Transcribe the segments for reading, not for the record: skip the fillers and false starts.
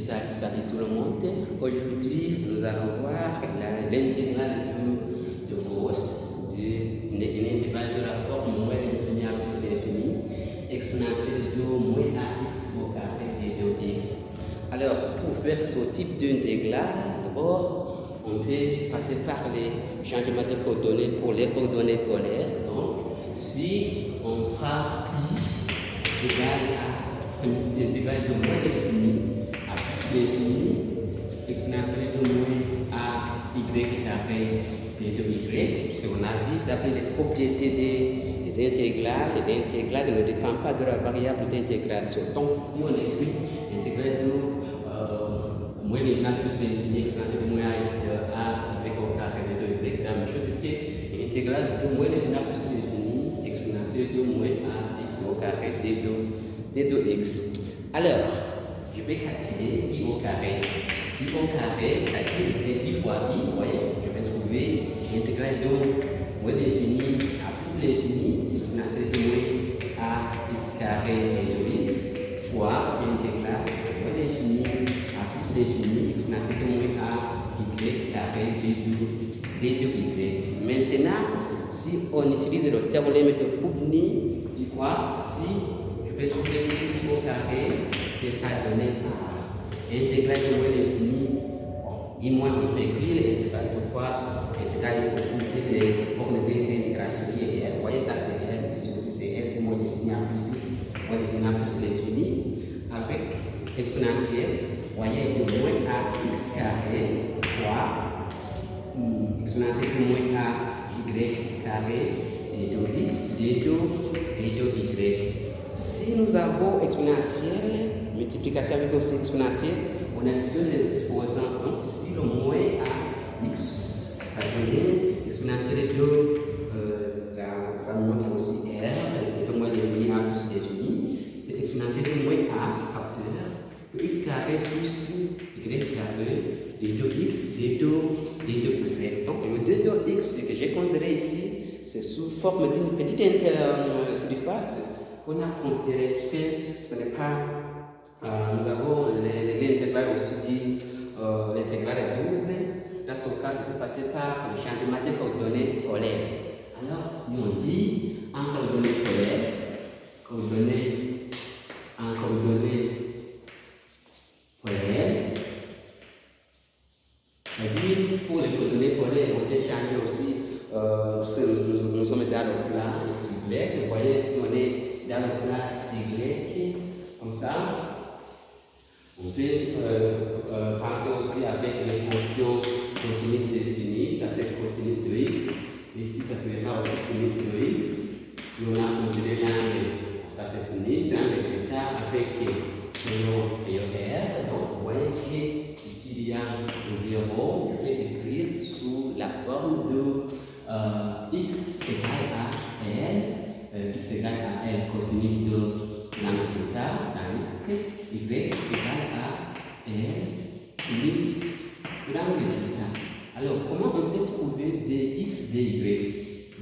Salut tout le monde. Aujourd'hui, nous allons voir l'intégrale de Gauss, une intégrale de la forme moins l'infini à plus l'infini, exponentielle de moins ax au carré de 2x. Alors, pour faire ce type d'intégrale, d'abord, on peut passer par les changements de coordonnées pour les coordonnées polaires. Donc, si on prend i égale à l'intégrale de moins l'infini à plus l'infini, exponentielle de moins à y carré de 2y, puisqu'on a vu d'appeler les propriétés des intégrales. L'intégrale ne dépend pas de la variable d'intégration. Donc, si on écrit l'intégrale de moins l'infini à plus l'infini, exponentielle de moins à y au carré de 2y, c'est la même chose qui est l'intégrale de moins l'infini à plus l'infini, exponentielle de moins à x au carré de 2x. Alors, je vais calculer i au carré. I au carré, c'est-à-dire c'est i fois i, vous voyez, je vais trouver l'intégrale de moins l'infini à plus l'infini, exponentielle de moins à x carré de x, fois l'intégrale de moins l'infini à plus l'infini, exponentielle de moins à y carré de 2y. Maintenant, si on utilise le théorème de Fournier, du quoi, si je vais trouver i au carré, c'est à donner par intégrale de moins l'infini, dis-moi on peut écrire l'intégrale de quoi? L'intégrale aussi c'est les bornes d'intégration qui est R. Vous voyez ça c'est R, ici aussi c'est R, c'est moins l'infini à plus l'infini, avec exponentielle, vous voyez de moins à x carré fois exponentielle de moins à y carré de 2x de 2y. Si nous avons exponentielle, multiplication avec aussi exponentielle, on additionne les exposants. Donc, si le moins à x, ça donne exponentielle de, ça montre aussi r, c'est le moins l'infini à plus l'infini, c'est exponentielle de moins à facteur de x carré plus y carré de 2x de 2y. Donc, le 2x que j'ai considéré ici, c'est sous forme d'une petite surface qu'on a considéré, puisque ce n'est pas. Nous avons l'intégrale aussi dit l'intégrale est double. Dans ce cas, on peut passer par le changement de coordonnées polaires. Alors, si on dit en coordonnées polaires, c'est-à-dire pour les coordonnées polaires, on peut changer aussi, parce que nous sommes dans le plan XY. Vous voyez, si on est dans le plan XY, comme ça, on peut penser aussi avec les fonctions cosinus et sinus. Ça c'est cosinus de x. Ici, ça sera aussi sinus de x. Si on a considéré l'angle, ça c'est sinus, l'angle θ avec le nom et R. Donc, vous voyez qu'ici il y a 0. Je vais écrire sous la forme de x égale à L. X égale à L cosinus de l'angle θ dans x. Y égale à R sinus de l'angle θ. Alors, comment on peut trouver dx, dy?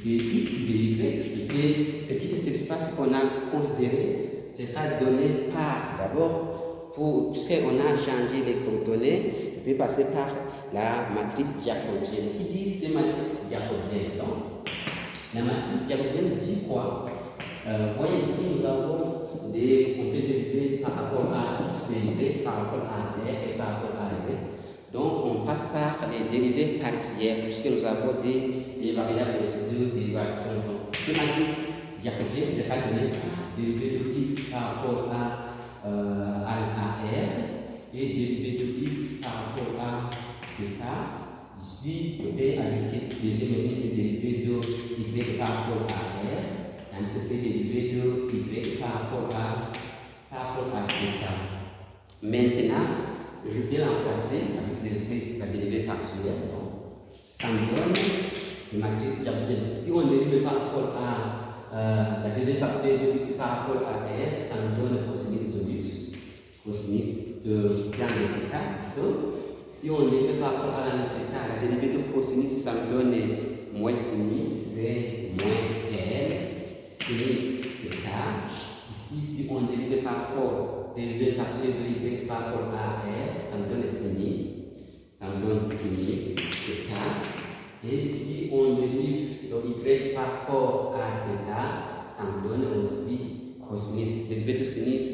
Dx, dy, c'est une petite surface qu'on a considérée, sera donnée par, d'abord, puisqu'on a changé les coordonnées, on peut passer par la matrice jacobienne. Qui dit c'est matrice jacobienne? Donc, la matrice jacobienne dit quoi? Voyez ici, nous avons on peut dériver par rapport à x et y, par rapport à r et par rapport à y. Donc, on passe par les dérivées partielles, puisque nous avons des variables aussi de dérivation. Donc, ce matrice jacobienne sera donné par dérivée de x par rapport à r et dérivée de x par rapport à θ. Ici, je vais ajouter deuxième c'est dérivée de y par rapport à r. Tandis que c'est dérivé de y par rapport à θ. Maintenant, je vais l'emplacer avec la dérivée partielle. Donc, ça me donne la matrice jacobienne. Si on dérive par rapport à la dérivée partielle de x par rapport à r, ça me donne le cosinus de x, cosinus de l'angle θ. Si on dérive par rapport à l'angle θ, la dérivée de cosinus, ça me donne moins sinus, c'est moins l. Sinus θ, ici Ici, si on dérive par rapport, dérivé par rapport à R, ça me donne le sinus. Ça me donne sinus, θ. Et si on dérive le Y par rapport à θ, ça me donne aussi cosinus. Dérivé de sinus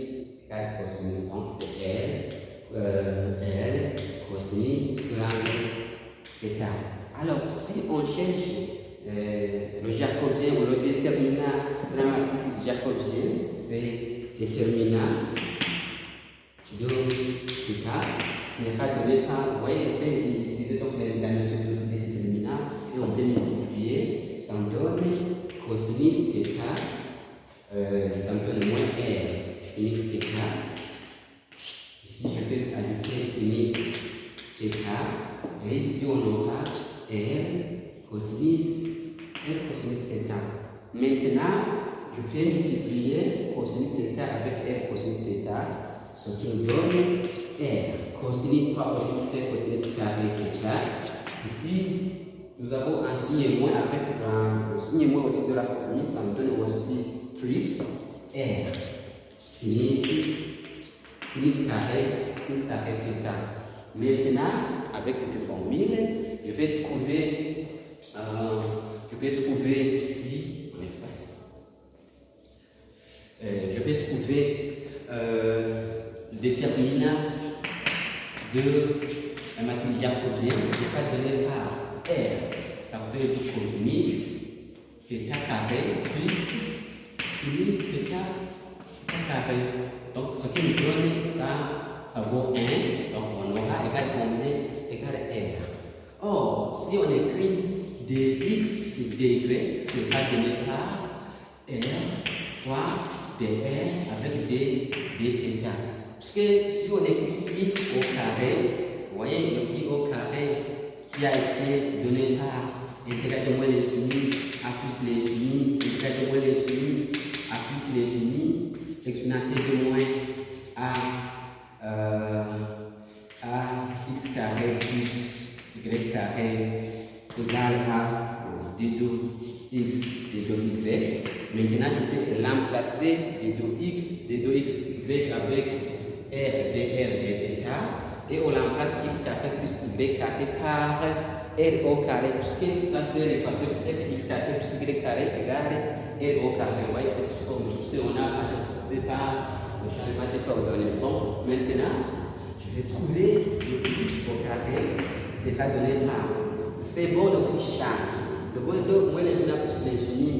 égale cosinus. Donc c'est L, cosinus θ. Alors, si on cherche le jacobien ou le déterminant de la matrice jacobien, c'est déterminant de θ sera donné par, vous voyez, on peut utiliser donc la notion de déterminant et on peut multiplier, ça me donne cosinus θ, ça me donne moins R, sinus θ. Ici, je peux ajouter sinus θ, et ici on aura R cosinus θ. Maintenant, je peux multiplier cosinus θ avec R cosinus θ, ce qui me donne R. Cosinus fois cosinus c'est cosinus carré θ. Ici, nous avons un signe moins avec le signe moins aussi de la formule, ça me donne aussi plus R. Sinus carré θ. Maintenant, avec cette formule, je vais trouver ici, on efface. Je vais trouver le déterminant de la matrice jacobienne, c'est pas donné par R, facteur de cosinus θ carré plus sinus θ carré. Donc ce qui me donne ça vaut 1, donc on aura égal combien? Égal R. Or, si on écrit dx dy, c'est pas donné par R fois dr avec dθ. Parce que si on écrit I au carré, vous voyez le I au carré qui a été donné par intégral de moins l'infini à plus l'infini, intégral de moins l'infini à plus l'infini, exponentielle de moins à x carré plus y carré égale à d2x, d2y. Maintenant, je peux remplacer d2x, y avec R, dr, dθ, et on remplace x carré plus y carré par R au carré, puisque ça c'est l'équation de cercle x carré plus y carré égale R au carré. Vous voyez cette forme, puisque on a c'est par le changement de coordonnées. Donc, maintenant, je vais trouver le i au carré, c'est pas donné par. C'est bon aussi change. Le bon de moins l'infini plus l'infini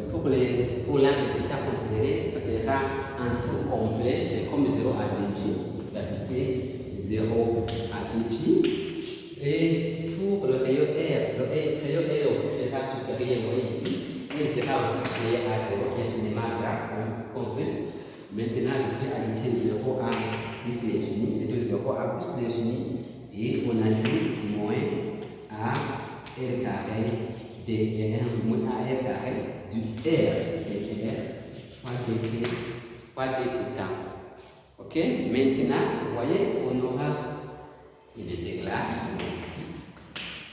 pour l'angle θ considéré, ça sera un trou complet, c'est comme 0 à dpi, d'habiter 0 à dpi. Et pour le rayon R, le rayon R aussi sera supérieur, vous voyez ici, et il sera aussi supérieur à 0 qui est infiniment grand, compris. Maintenant, je peux ajouter 0 à plus l'infini, c'est de 0 à plus l'infini, et on ajoute moins à R carré dr moins à R carré du R dr fois dθ. Ok, maintenant, vous voyez, on aura une intégrale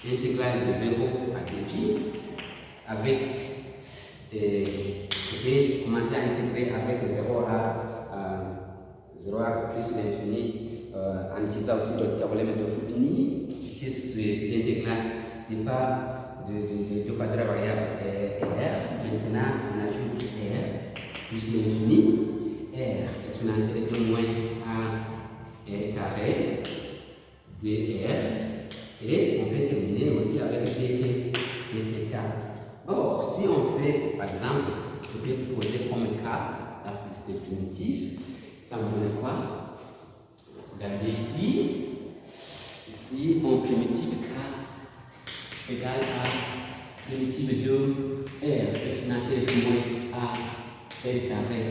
de 0 à dpi avec, je vais commencer à intégrer avec 0 à plus l'infini en utilisant aussi le théorème de Fubini, qui est cette intégrale départ de quadrat variable R. Maintenant, on ajoute R plus l'infini, R exponentielle de moins à R carré dr, et on peut terminer aussi avec dθ. Or, si on fait, par exemple, je peux poser comme cas la plus de primitive, ça me donne quoi? Regardez ici, on primitive k égale à primitive de R exponentielle de moins à R carré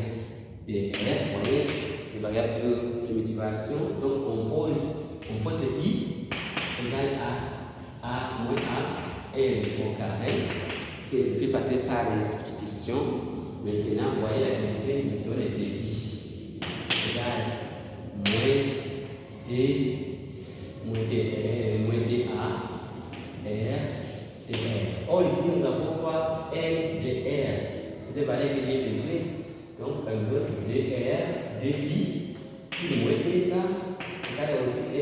dr. Vous voyez, c'est variable de primitivation. Donc on pose I égale à moins à R au carré. Je peux passer par les substitutions. Maintenant, vous voyez la dérivée me donne dI égale moins dA R dr. Or ici nous avons quoi? R dr. C'est des valeurs que j'ai besoin. Donc ça me donne dr 2i, si moins 2a, égale aussi r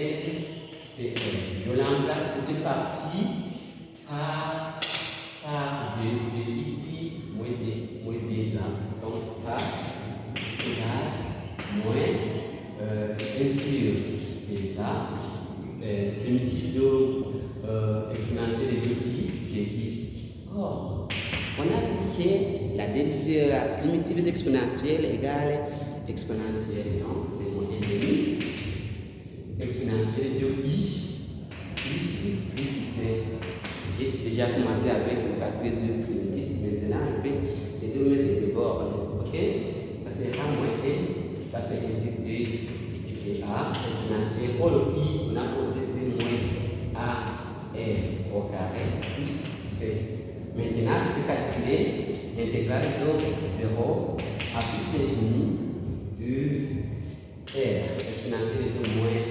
de r. Je remplace cette partie par 2 ici, moins 2a. Donc, par égale moins 1 sur 2a, primitive de exponentielle de i, qui est i. Or, on a vu que la primitive exponentielle égale exponentielle, donc c'est moins 1,5 exponentielle de i plus ici. J'ai déjà commencé avec le calcul de primitive. Maintenant, je vais ces deux mettre de bornes. Ok? Ça sera moins 1, ça c'est ainsi 2 et a exponentielle. Pour le i, on a posé c'est moins a r au carré plus c. Maintenant, je peux calculer l'intégrale de 0 à plus l'infini de r, exponentielle de moins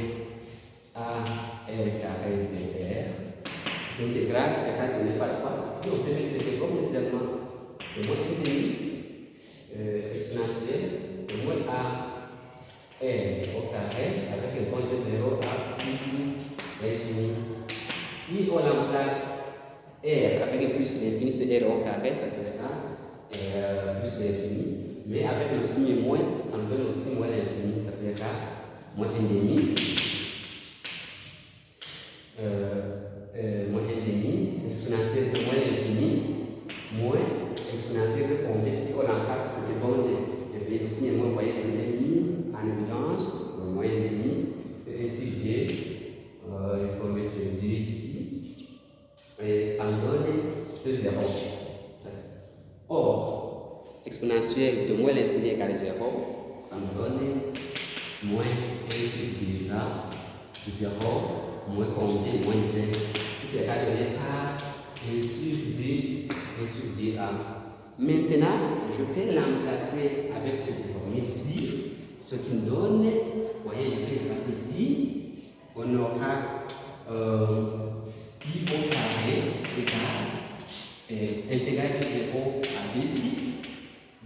a r carré de r. Cette intégrale sera donnée par quoi? Si on peut mettre les bornes nécessairement, c'est moins infini exponentielle de moins a r au carré avec une borne de 0 à plus l'infini. Si on remplace r avec plus l'infini, c'est r au carré, ça sera plus l'infini. Mais avec le signe moins, ça me donne aussi moins l'infini, ça sera moins 1,5. Moins 1,5, exponentielle de moins l'infini, moins exponentielle de combien? Si on remplace cette borne l'infini, le signe moins, vous voyez, je l'ai mis en évidence, moins 1,5, c'est ainsi 2. Il faut mettre 2 ici. Et ça me donne 0. Or, exponentielle de moins l'infini égale 0, ça me donne moins 1 sur 2a, 0, moins combien? Moins 1. Qui sera donné par 1 sur 2a. Maintenant, je peux l'emplacer avec ce forme ici, ce qui me donne, vous voyez, je vais effacer ici, on aura i au carré égale intégrale de 0 à 2pi.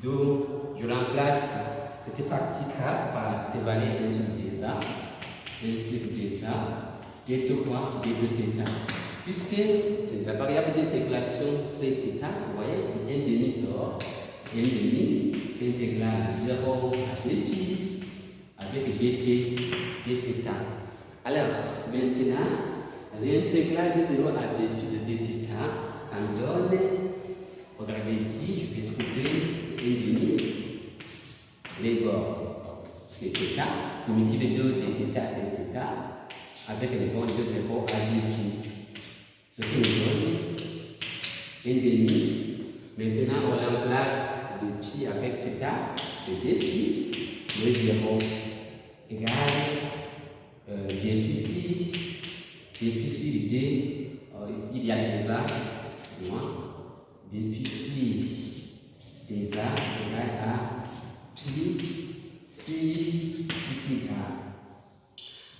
Donc, je remplace cette partie k par cette valeur 1 sur 2a, 1 sur 2a, et de quoi? Et de θ. Puisque c'est la variable d'intégration c'est θ, vous voyez, 1,5 sort, c'est 1,5, intégrale de 0 à 2pi avec dθ. Alors, maintenant, l'intégrale de 0 à 2pi de dθ, ça me donne, regardez ici, je vais trouver, c'est 1,5, les bords, c'est θ, primitive de dθ, c'est θ, avec les bords de 0 à 2pi. Ce qui me donne 1,5. Maintenant, on remplace 2pi avec θ, c'est 2pi, le 0 égale 2 puissance 2, ici il y a des a, excusez-moi, 2 puissance des a égale à pi si puissance a.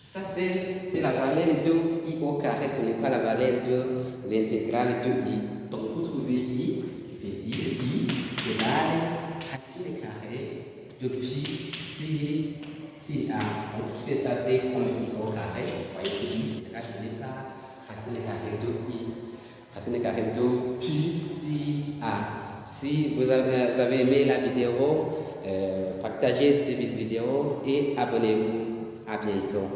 Ça c'est la valeur de i au carré, ce n'est pas la valeur de l'intégrale de i. Donc pour trouver i, je vais dire i égale racine carrée de pi si a. Donc puisque ça c'est comme i au carré, vous voyez que i sera donné par racine carrée de i. Racine carrée de pi si a. Si vous avez aimé la vidéo, partagez cette vidéo et abonnez-vous. À bientôt.